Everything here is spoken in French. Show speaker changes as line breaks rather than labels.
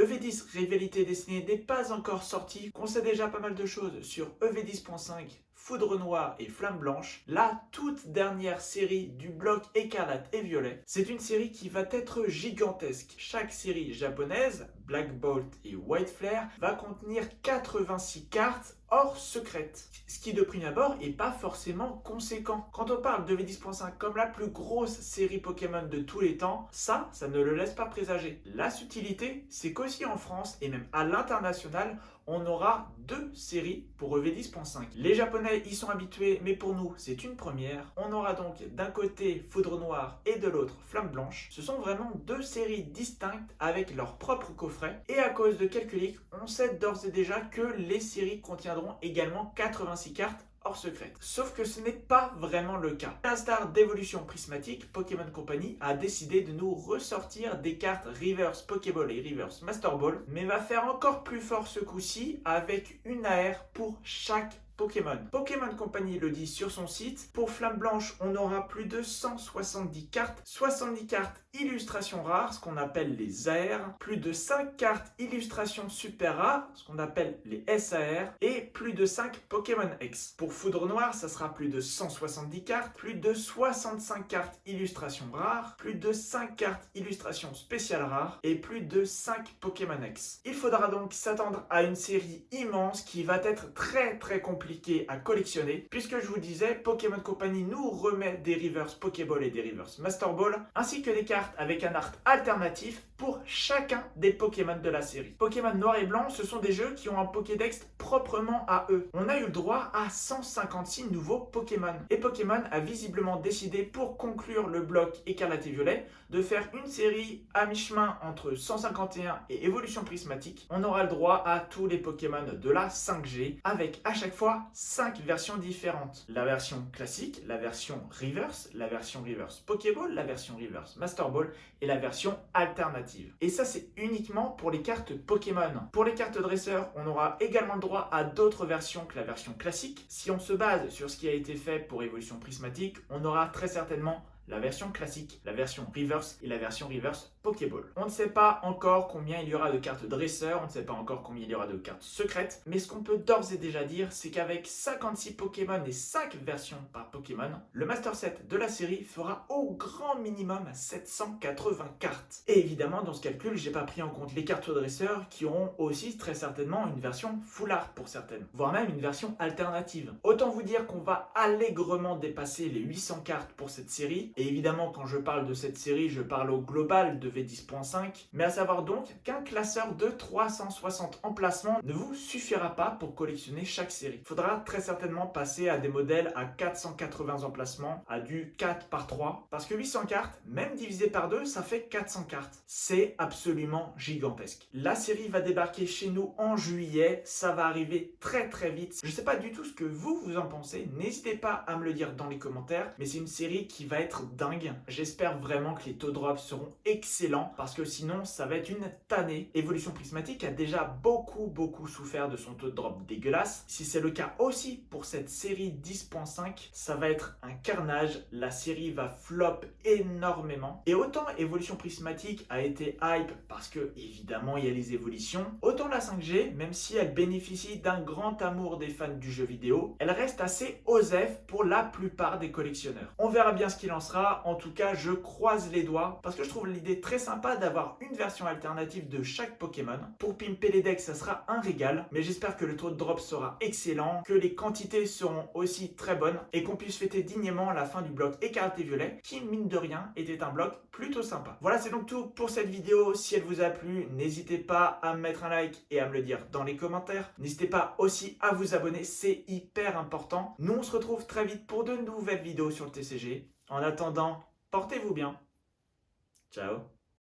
EV10 Rivalité Destinée n'est pas encore sorti, qu'on sait déjà pas mal de choses sur EV10.5, Foudre Noire et Flamme Blanche, la toute dernière série du bloc Écarlate et Violet. C'est une série qui va être gigantesque. Chaque série japonaise, Black Bolt et White Flare, va contenir 86 cartes hors secrète, ce qui de prime abord est pas forcément conséquent. Quand on parle de V10.5 comme la plus grosse série Pokémon de tous les temps, ça ne le laisse pas présager. La subtilité, c'est qu'aussi en France et même à l'international, on aura deux séries pour EV10.5. Les Japonais y sont habitués, mais pour nous, c'est une première. On aura donc d'un côté Foudre Noire et de l'autre Flamme Blanche. Ce sont vraiment deux séries distinctes avec leur propre coffret. Et à cause de quelques leaks, on sait d'ores et déjà que les séries contiendront également 86 cartes hors secret. Sauf que ce n'est pas vraiment le cas. À l'instar d'Evolution Prismatique, Pokémon Company a décidé de nous ressortir des cartes Reverse Pokéball et Reverse Master Ball, mais va faire encore plus fort ce coup-ci avec une AR pour chaque Pokémon. Pokémon Company le dit sur son site. Pour Flamme Blanche, on aura plus de 170 cartes, 70 cartes illustrations rares, ce qu'on appelle les AR, plus de 5 cartes illustrations super rares, ce qu'on appelle les SAR, et plus de 5 Pokémon X. Pour Foudre Noire, ça sera plus de 170 cartes, plus de 65 cartes illustrations rares, plus de 5 cartes illustrations spéciales rares, et plus de 5 Pokémon X. Il faudra donc s'attendre à une série immense qui va être très compliquée à collectionner, puisque je vous disais, Pokémon Company nous remet des Reverse Pokéball et des Reverse Master Ball, ainsi que des cartes avec un art alternatif pour chacun des Pokémon de la série. Pokémon Noir et Blanc, ce sont des jeux qui ont un Pokédex proprement à eux. On a eu le droit à 156 nouveaux Pokémon. Et Pokémon a visiblement décidé, pour conclure le bloc Écarlate et Violet, de faire une série à mi-chemin entre 151 et Évolution Prismatique. On aura le droit à tous les Pokémon de la 5G, avec à chaque fois 5 versions différentes. La version classique, la version Reverse Pokéball, la version Reverse Master Ball et la version alternative. Et ça, c'est uniquement pour les cartes Pokémon. Pour les cartes dresseurs, on aura également le droit à d'autres versions que la version classique. Si on se base sur ce qui a été fait pour Évolution Prismatique, on aura très certainement la version classique, la version Reverse et la version Reverse Pokéball. On ne sait pas encore combien il y aura de cartes dresseurs, on ne sait pas encore combien il y aura de cartes secrètes, mais ce qu'on peut d'ores et déjà dire, c'est qu'avec 56 Pokémon et 5 versions par Pokémon, le Master Set de la série fera au grand minimum 780 cartes. Et évidemment, dans ce calcul, j'ai pas pris en compte les cartes dresseurs qui auront aussi très certainement une version full art pour certaines, voire même une version alternative. Autant vous dire qu'on va allègrement dépasser les 800 cartes pour cette série. Et évidemment, quand je parle de cette série, je parle au global de V10.5. Mais à savoir donc qu'un classeur de 360 emplacements ne vous suffira pas pour collectionner chaque série. Il faudra très certainement passer à des modèles à 480 emplacements, à du 4 par 3. Parce que 800 cartes, même divisé par 2, ça fait 400 cartes. C'est absolument gigantesque. La série va débarquer chez nous en juillet. Ça va arriver très vite. Je ne sais pas du tout ce que vous en pensez. N'hésitez pas à me le dire dans les commentaires. Mais c'est une série qui va être dingue. J'espère vraiment que les taux drops seront excellents parce que sinon ça va être une tannée. Évolution Prismatique a déjà beaucoup souffert de son taux de drop dégueulasse. Si c'est le cas aussi pour cette série 10.5, ça va être un carnage. La série va flop énormément. Et autant Évolution Prismatique a été hype parce que évidemment il y a les évolutions, autant la 5G, même si elle bénéficie d'un grand amour des fans du jeu vidéo, elle reste assez osef pour la plupart des collectionneurs. On verra bien ce qu'il en sera. En tout cas, je croise les doigts parce que je trouve l'idée très sympa d'avoir une version alternative de chaque Pokémon. Pour pimper les decks, ça sera un régal, mais j'espère que le taux de drop sera excellent, que les quantités seront aussi très bonnes et qu'on puisse fêter dignement la fin du bloc Écarlate et Violet qui, mine de rien, était un bloc plutôt sympa. Voilà, c'est donc tout pour cette vidéo. Si elle vous a plu, n'hésitez pas à me mettre un like et à me le dire dans les commentaires. N'hésitez pas aussi à vous abonner, c'est hyper important. Nous, on se retrouve très vite pour de nouvelles vidéos sur le TCG. En attendant, portez-vous bien. Ciao.